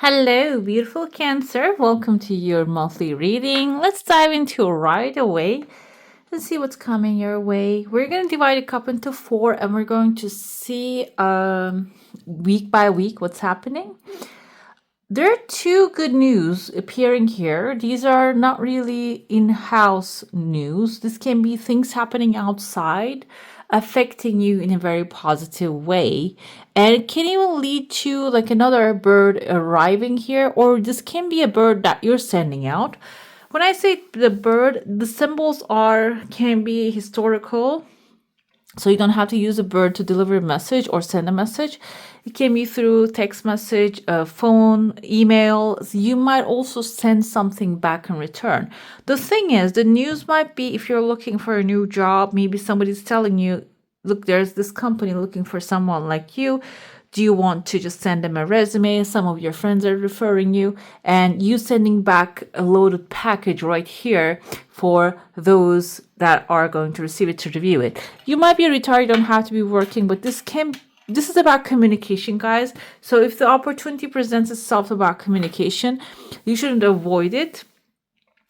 Hello, beautiful Cancer. Welcome to your monthly reading. Let's dive into it right away and see what's coming your way. We're going to divide it up into four and we're going to see week by week what's happening. There are two good news appearing here. These are not really in-house news. This can be things happening outside affecting you in a very positive way. And it can even lead to like another bird arriving here, or this can be a bird that you're sending out. When I say the bird, the symbols can be historical. So you don't have to use a bird to deliver a message or send a message. It can be through text message, phone, email. You might also send something back in return. The thing is, the news might be if you're looking for a new job, maybe somebody's telling you, look, there's this company looking for someone like you. Do you want to just send them a resume? Some of your friends are referring you, and you sending back a loaded package right here for those that are going to receive it to review it. You might be retired, don't have to be working, but this is about communication, guys. So if the opportunity presents itself about communication, you shouldn't avoid it.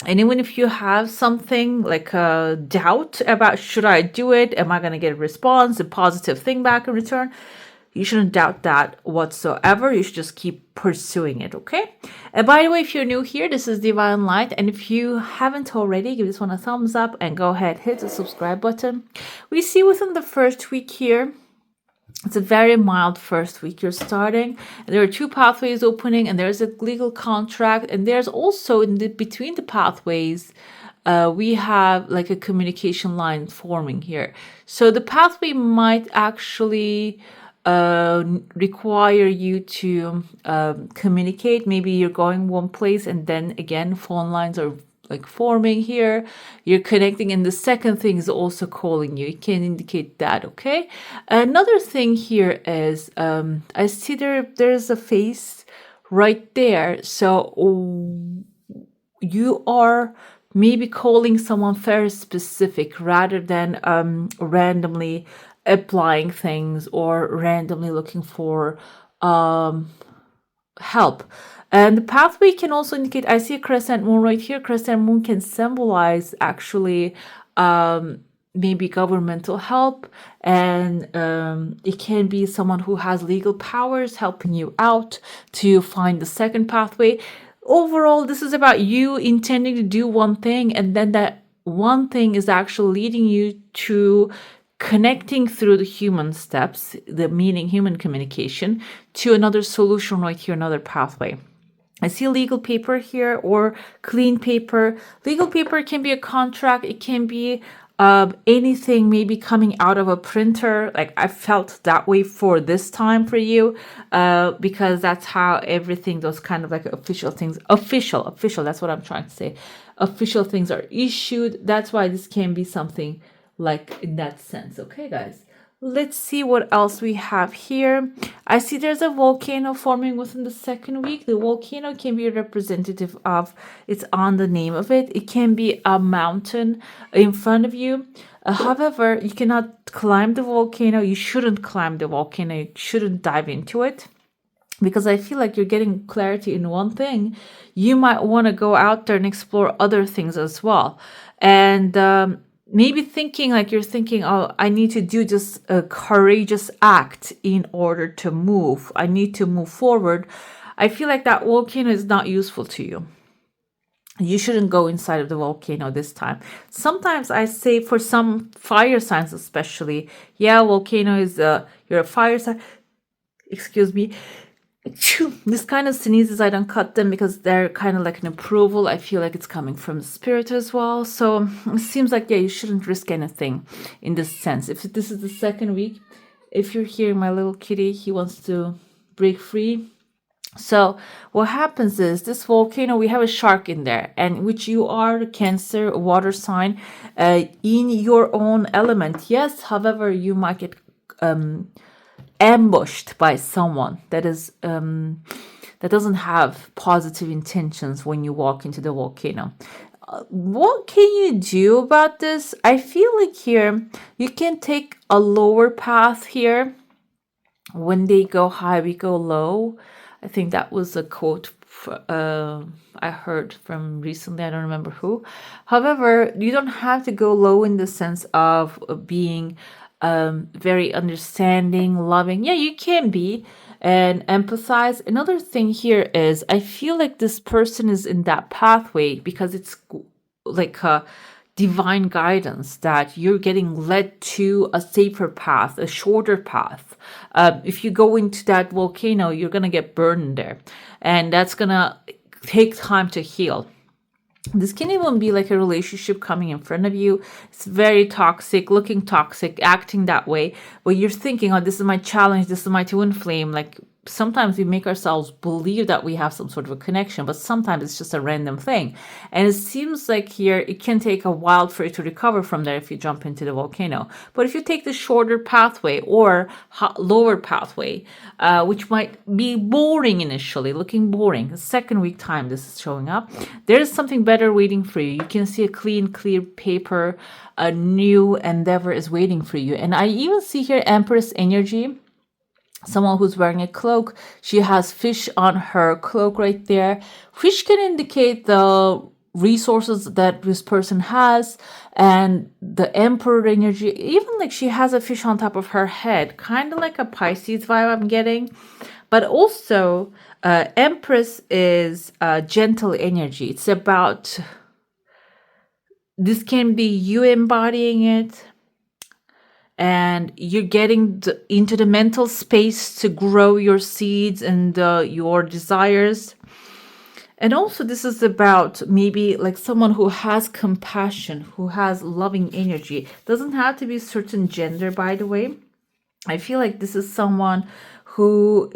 And even if you have something like a doubt about should I do it, am I going to get a response, a positive thing back in return, you shouldn't doubt that whatsoever. You should just keep pursuing it, okay? And by the way, if you're new here, this is Divine Light. And if you haven't already, give this one a thumbs up and go ahead, hit the subscribe button. We see within the first week here, it's a very mild first week you're starting. There are two pathways opening and there's a legal contract. And there's also between the pathways, we have like a communication line forming here. So the pathway might actually require you to communicate. Maybe you're going one place and then again phone lines are like forming here, you're connecting, and the second thing is also calling you. It can indicate that. Okay, another thing here is I see there's a face right there, so you are maybe calling someone very specific rather than randomly applying things or randomly looking for help. And the pathway can also indicate, I see a crescent moon right here. Crescent moon can symbolize actually maybe governmental help, and it can be someone who has legal powers helping you out to find the second pathway. Overall, this is about you intending to do one thing, and then that one thing is actually leading you to connecting through the human steps, the meaning human communication, to another solution right here, another pathway. I see legal paper here or clean paper. Legal paper can be a contract. It can be anything maybe coming out of a printer. Like I felt that way for this time for you because that's how everything, those kind of like official things, official, that's what I'm trying to say. Official things are issued. That's why this can be something like in that sense. Okay, guys. Let's see what else we have here. I see there's a volcano forming within the second week. The volcano can be representative of, it's on the name of it. It can be a mountain in front of you. However, you cannot climb the volcano. You shouldn't climb the volcano. You shouldn't dive into it, because I feel like you're getting clarity in one thing. You might want to go out there and explore other things as well. And maybe thinking like you're thinking, oh, I need to do just a courageous act in order to move. I need to move forward. I feel like that volcano is not useful to you. You shouldn't go inside of the volcano this time. Sometimes I say for some fire signs especially, yeah, volcano is you're a fire sign. Excuse me. This kind of sneezes, I don't cut them because they're kind of like an approval. I feel like it's coming from the spirit as well. So it seems like, yeah, you shouldn't risk anything in this sense. If this is the second week, if you're hearing my little kitty, he wants to break free. So what happens is this volcano, we have a shark in there, and which you are Cancer, water sign, in your own element. Yes, however, you might get ambushed by someone that is that doesn't have positive intentions when you walk into the volcano. What can you do about this? I feel like here you can take a lower path here. When they go high, we go low. I think that was a quote I heard from recently. I don't remember who. However, you don't have to go low in the sense of being very understanding, loving. Yeah, you can be and empathize. Another thing here is I feel like this person is in that pathway because it's like a divine guidance that you're getting led to a safer path, a shorter path. If you go into that volcano, you're going to get burned there, and that's going to take time to heal. This can even be like a relationship coming in front of you. It's very toxic, looking toxic, acting that way. But you're thinking, oh, this is my challenge. This is my twin flame. Like sometimes we make ourselves believe that we have some sort of a connection, but sometimes it's just a random thing. And it seems like here it can take a while for you to recover from there if you jump into the volcano. But if you take the shorter pathway or lower pathway, which might be boring initially, looking boring, the second week time this is showing up, there's something better waiting for you. You can see a clean, clear paper, a new endeavor is waiting for you. And I even see here Empress energy. Someone who's wearing a cloak. She has fish on her cloak right there. Fish can indicate the resources that this person has, and the emperor energy, even like she has a fish on top of her head, kind of like a Pisces vibe I'm getting. But also Empress is gentle energy. It's about, this can be you embodying it, and you're getting into the mental space to grow your seeds and your desires. And also this is about maybe like someone who has compassion, who has loving energy. Doesn't have to be a certain gender, by the way. I feel like this is someone who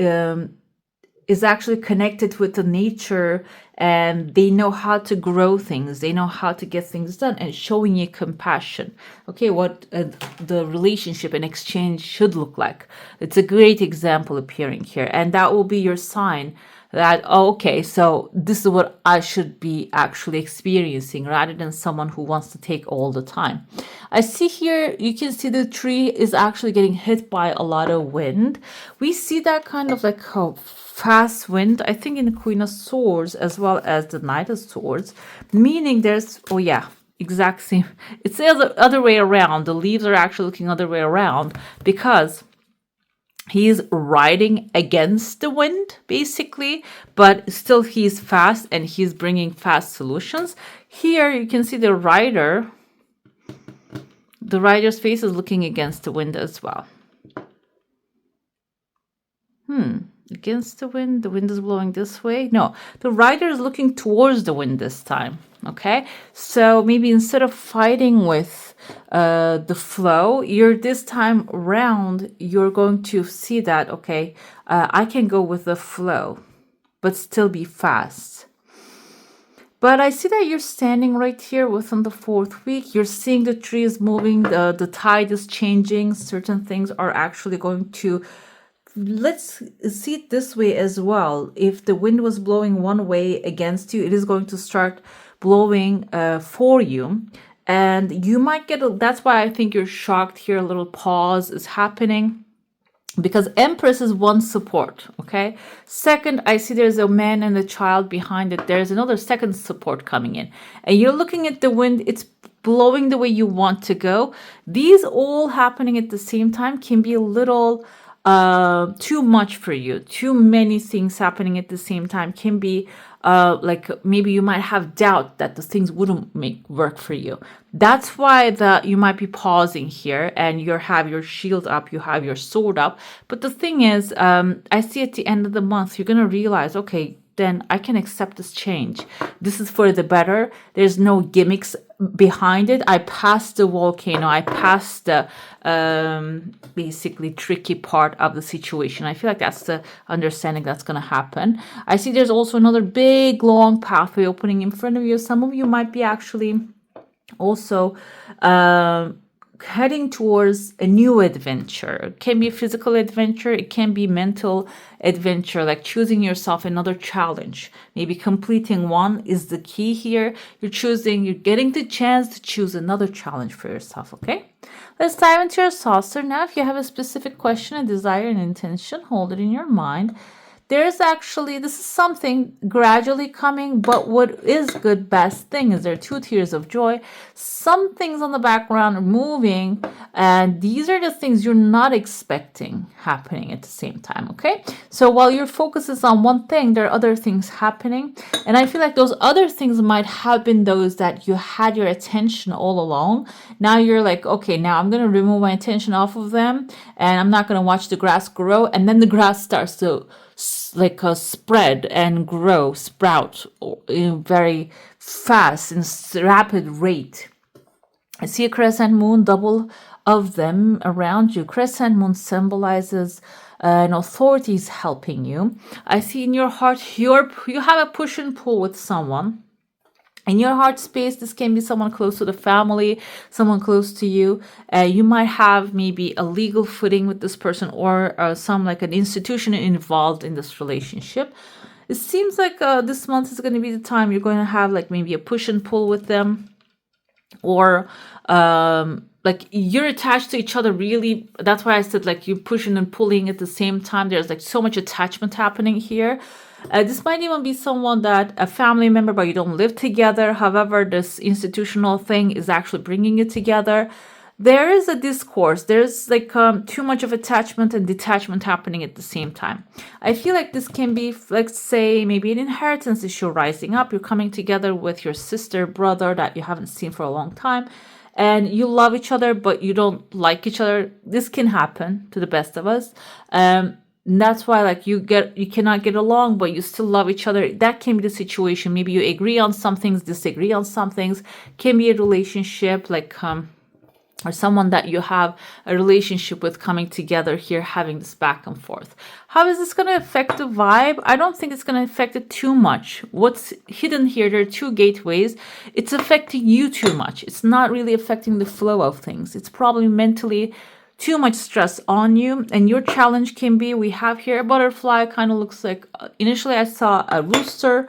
is actually connected with the nature, and they know how to grow things, they know how to get things done, and showing you compassion. Okay, what the relationship and exchange should look like. It's a great example appearing here, and that will be your sign that, oh, okay, so this is what I should be actually experiencing, rather than someone who wants to take all the time. I see here, you can see the tree is actually getting hit by a lot of wind. We see that kind of like fast wind, I think, in the Queen of Swords as well as the Knight of Swords, meaning there's, oh yeah, exact same. It's the other way around. The leaves are actually looking other way around because he's riding against the wind, basically, but still he's fast and he's bringing fast solutions. Here you can see the rider. The rider's face is looking against the wind as well. Against the wind is blowing this way. No, the rider is looking towards the wind this time. Okay, so maybe instead of fighting with the flow, this time around, you're going to see that, okay, I can go with the flow, but still be fast. But I see that you're standing right here within the 4th week. You're seeing the trees moving, the tide is changing. Certain things are actually going to, let's see it this way as well. If the wind was blowing one way against you, it is going to start blowing for you. And you might get, that's why I think you're shocked here. A little pause is happening. Because Empress is one support, okay? Second, I see there's a man and a child behind it. There's another second support coming in. And you're looking at the wind. It's blowing the way you want to go. These all happening at the same time can be a little too much for you. Too many things happening at the same time can be like maybe you might have doubt that the things wouldn't work for you. That's why you might be pausing here, and you have your shield up, you have your sword up. But the thing is, I see at the end of the month, you're going to realize, okay, then I can accept this change. This is for the better. There's no gimmicks behind it. I passed the volcano. I passed the basically tricky part of the situation. I feel like that's the understanding that's going to happen. I see there's also another big, long pathway opening in front of you. Some of you might be actually also heading towards a new adventure. It can be a physical adventure. It can be mental adventure, like choosing yourself another challenge. Maybe completing one is the key here. You're getting the chance to choose another challenge for yourself, okay? Let's dive into your saucer now. If you have a specific question, a desire, an intention, hold it in your mind. there's actually, this is something gradually coming, but what is good, best thing is there are two tears of joy. Some things on the background are moving, and these are the things you're not expecting happening at the same time, okay? So while your focus is on one thing, there are other things happening, and I feel like those other things might have been those that you had your attention all along. Now you're like, okay, now I'm going to remove my attention off of them, and I'm not going to watch the grass grow, and then the grass starts to spread and grow, sprout in a very fast and rapid rate. I see a crescent moon, double of them around you. Crescent moon symbolizes an authority is helping you. I see in your heart, you have a push and pull with someone. In your heart space, this can be someone close to the family, someone close to you. You might have maybe a legal footing with this person, or some like an institution involved in this relationship. It seems like this month is going to be the time you're going to have like maybe a push and pull with them, or like you're attached to each other really. That's why I said like you're pushing and pulling at the same time. There's like so much attachment happening here. This might even be someone that a family member, but you don't live together. However, this institutional thing is actually bringing you together. There is a discourse. There's like too much of attachment and detachment happening at the same time. I feel like this can be, let's say, maybe an inheritance issue rising up. You're coming together with your sister, brother that you haven't seen for a long time, and you love each other, but you don't like each other. This can happen to the best of us. And that's why like you cannot get along, but you still love each other. That can be the situation. Maybe you agree on some things, disagree on some things. Can be a relationship like or someone that you have a relationship with coming together here, having this back and forth. How is this going to affect the vibe? I don't think it's going to affect it too much. What's hidden here, there are two gateways. It's affecting you too much. It's not really affecting the flow of things. It's probably mentally too much stress on you, and your challenge can be, we have here a butterfly, kind of looks like, initially I saw a rooster.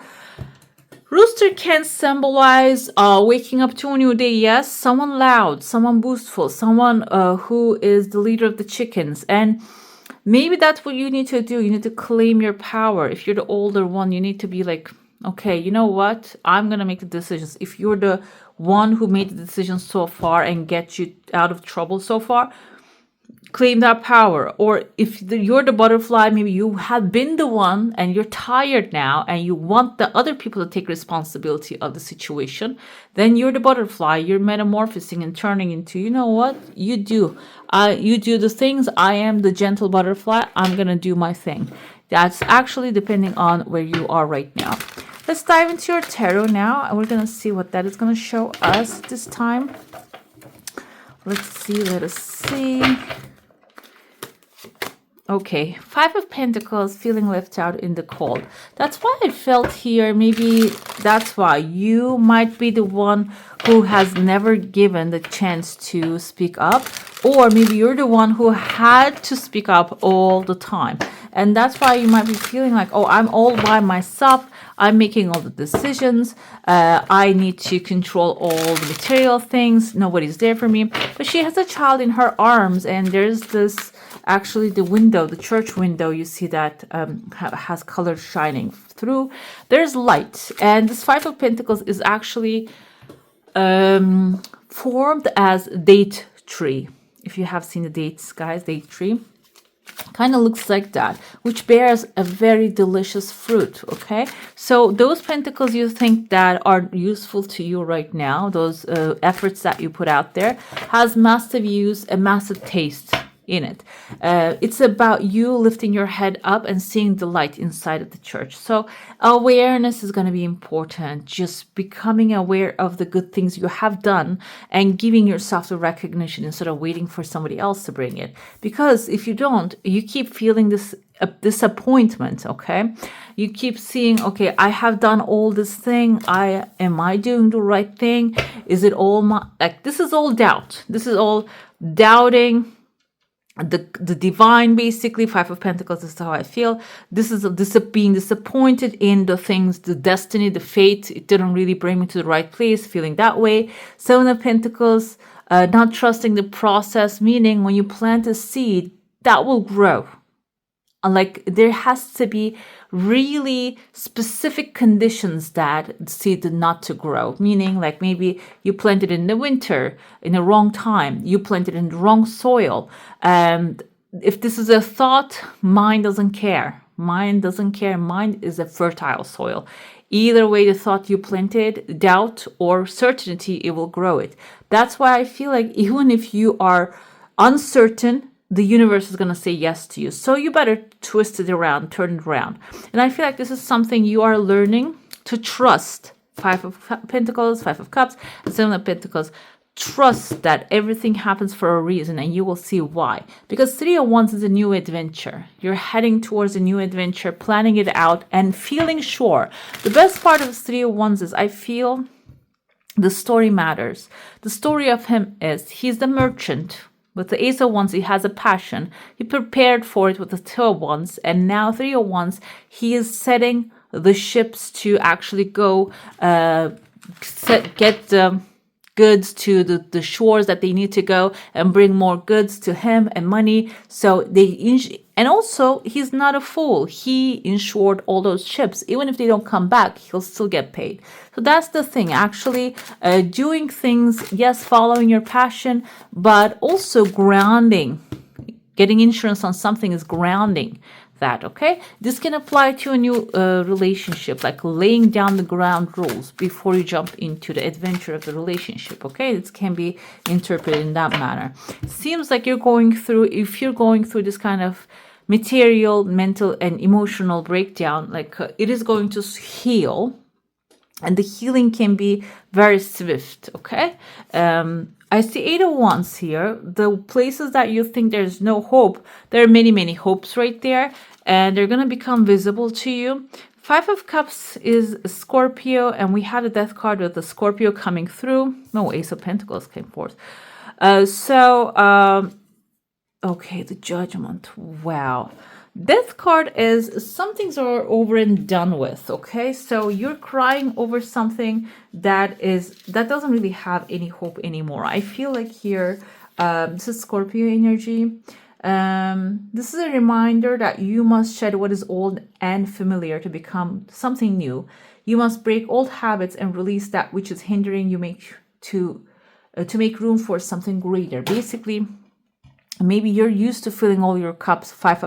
Rooster can symbolize waking up to a new day, yes, someone loud, someone boastful, someone who is the leader of the chickens, and maybe that's what you need to do. You need to claim your power. If you're the older one, you need to be like, okay, you know what, I'm gonna make the decisions. If you're the one who made the decisions so far and get you out of trouble so far, claim that power. Or if you're the butterfly, maybe you have been the one and you're tired now and you want the other people to take responsibility of the situation, then you're the butterfly. You're metamorphosing and turning into, you know what, you do the things. I am the gentle butterfly. I'm gonna do my thing. That's actually depending on where you are right now. Let's dive into your tarot now, and we're gonna see what that is gonna show us this time. Let us see. Okay, Five of Pentacles, feeling left out in the cold. That's why I felt here, maybe that's why you might be the one who has never given the chance to speak up, or maybe you're the one who had to speak up all the time. And that's why you might be feeling like, oh, I'm all by myself. I'm making all the decisions. I need to control all the material things. Nobody's there for me. But she has a child in her arms, and there's this, actually the window, the church window, you see that has color shining through. There's light. And this Five of Pentacles is actually formed as date tree. If you have seen the dates, guys, date tree. Kind of looks like that, which bears a very delicious fruit. Okay, so those pentacles you think that are useful to you right now, those efforts that you put out there, has massive use and massive taste in it. It's about you lifting your head up and seeing the light inside of the church. So awareness is going to be important. Just becoming aware of the good things you have done and giving yourself the recognition instead of waiting for somebody else to bring it. Because if you don't, you keep feeling this disappointment. Okay, you keep seeing, okay, I have done all this thing. Am I doing the right thing? Is it all this is all doubt. This is all doubting the divine, basically. Five of Pentacles is how I feel. This is being disappointed in the things, the destiny, the fate. It didn't really bring me to the right place, feeling that way. Seven of Pentacles, not trusting the process, meaning when you plant a seed, that will grow. like there has to be really specific conditions that seed not to grow, meaning like maybe you planted in the winter in the wrong time, you planted in the wrong soil, and if this is a thought, mind doesn't care. Mind doesn't care. Mind is a fertile soil. Either way, the thought you planted, doubt or certainty, it will grow it. That's why I feel like even if you are uncertain, the universe is going to say yes to you. So you better twist it around, turn it around. And I feel like this is something you are learning to trust. Five of Pentacles, Five of Cups, and Seven of Pentacles. Trust that everything happens for a reason, and you will see why. Because Three of Wands is a new adventure. You're heading towards a new adventure, planning it out, and feeling sure. The best part of Three of Wands is I feel the story matters. The story of him is he's the merchant. With the Ace of Wands, he has a passion. He prepared for it with the Two of Wands, and now Three of Wands, he is setting the ships to actually go get the goods to the shores that they need to go and bring more goods to him and money. So and also he's not a fool. He insured all those ships. Even if they don't come back, he'll still get paid. So that's the thing. Actually, doing things, yes, following your passion, but also grounding. Getting insurance on something is grounding that, okay? This can apply to a new relationship, like laying down the ground rules before you jump into the adventure of the relationship, okay? This can be interpreted in that manner. Seems like if you're going through this kind of material, mental, and emotional breakdown, like it is going to heal, and the healing can be very swift, okay? I see Eight of Wands here. The places that you think there's no hope, there are many, many hopes right there, and they're going to become visible to you. Five of Cups is Scorpio, and we had a death card with the Scorpio coming through. No, Ace of Pentacles came forth. Okay, the Judgment. Wow. Death card is some things are over and done with, okay? So you're crying over something that doesn't really have any hope anymore. I feel like here, this is Scorpio energy. This is a reminder that you must shed what is old and familiar to become something new. You must break old habits and release that which is hindering you to make room for something greater. Basically, maybe you're used to filling all your cups, Five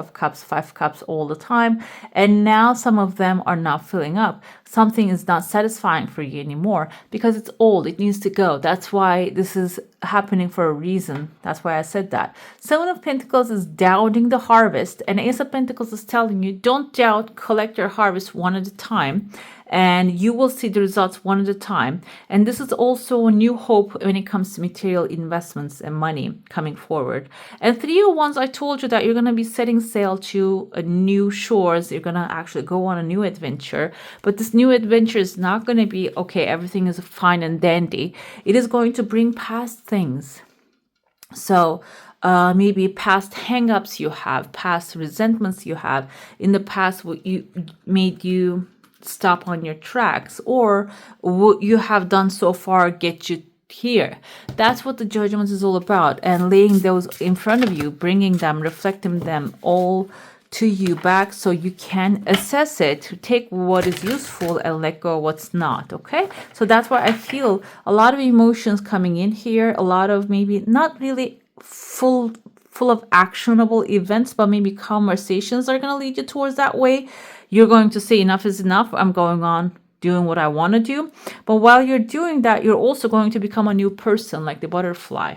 cups all the time, and now some of them are not filling up. Something is not satisfying for you anymore because it's old. It needs to go. That's why this is happening for a reason. That's why I said that. Seven of Pentacles is doubting the harvest, and Ace of Pentacles is telling you, don't doubt, collect your harvest one at a time, and you will see the results one at a time. And this is also a new hope when it comes to material investments and money coming forward. And Three of Wands, I told you that you're going to be setting sail to new shores. You're going to actually go on a new adventure. But this new adventure is not going to be, okay, everything is fine and dandy. It is going to bring past things. So maybe past hang-ups you have, past resentments you have, in the past what you made you stop on your tracks, or what you have done so far get you here. That's what the Judgment is all about, and laying those in front of you, bringing them, reflecting them all to you back so you can assess it, to take what is useful and let go of what's not, okay? So that's why I feel a lot of emotions coming in here, a lot of maybe not really full of actionable events, but maybe conversations are going to lead you towards that way. You're going to say enough is enough. I'm going on doing what I want to do. But while you're doing that, you're also going to become a new person, like the butterfly.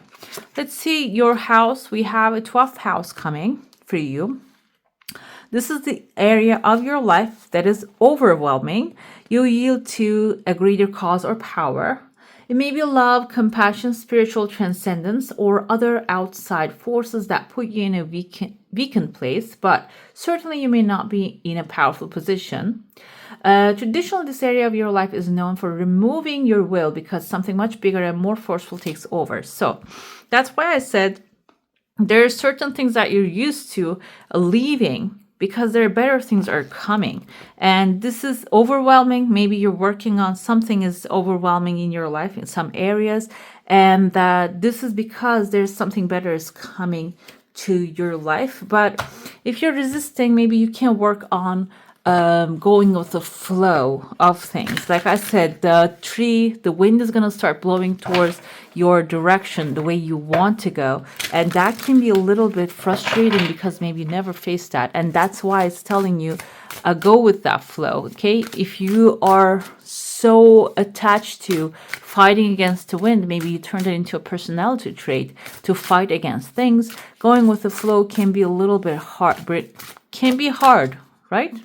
Let's see your house. We have a 12th house coming for you. This is the area of your life that is overwhelming. You yield to a greater cause or power. It may be love, compassion, spiritual transcendence, or other outside forces that put you in a weakened place, but certainly you may not be in a powerful position. Traditionally, this area of your life is known for removing your will because something much bigger and more forceful takes over. So that's why I said there are certain things that you're used to leaving because there are better things are coming. And this is overwhelming. Maybe you're working on something is overwhelming in your life in some areas. And this is because there's something better is coming to your life. But if you're resisting, maybe you can work on going with the flow of things. Like I said, the wind is going to start blowing towards your direction, the way you want to go. And that can be a little bit frustrating because maybe you never faced that. And that's why it's telling you, go with that flow, okay? If you are so attached to fighting against the wind, maybe you turned it into a personality trait to fight against things. Going with the flow can be a little bit hard, but it can be hard, right?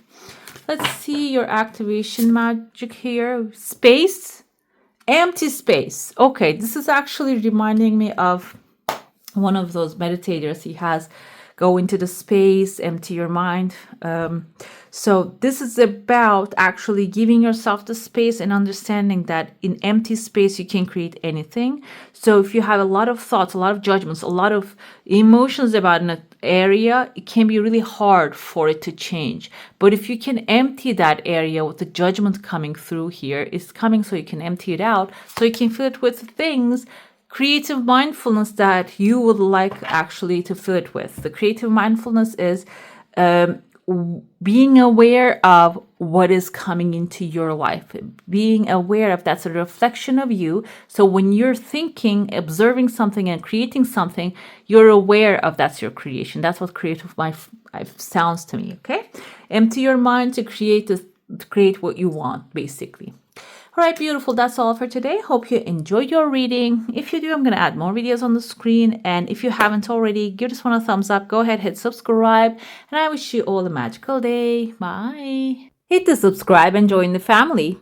Let's see your activation magic here. Space, empty space. Okay, this is actually reminding me of one of those meditators. He has go into the space, empty your mind. So this is about actually giving yourself the space and understanding that in empty space, you can create anything. So if you have a lot of thoughts, a lot of judgments, a lot of emotions about an area, it can be really hard for it to change. But if you can empty that area with the judgment coming through here, it's coming so you can empty it out, so you can fill it with things, creative mindfulness that you would like actually to fill it with. The creative mindfulness is being aware of what is coming into your life, being aware of that's a reflection of you. So when you're thinking, observing something and creating something, you're aware of that's your creation. That's what creative life sounds to me, okay? Empty your mind to create what you want, basically. All right, beautiful. That's all for today. Hope you enjoyed your reading. If you do, I'm going to add more videos on the screen. And if you haven't already, give this one a thumbs up. Go ahead, hit subscribe. And I wish you all a magical day. Bye. Hit the subscribe and join the family.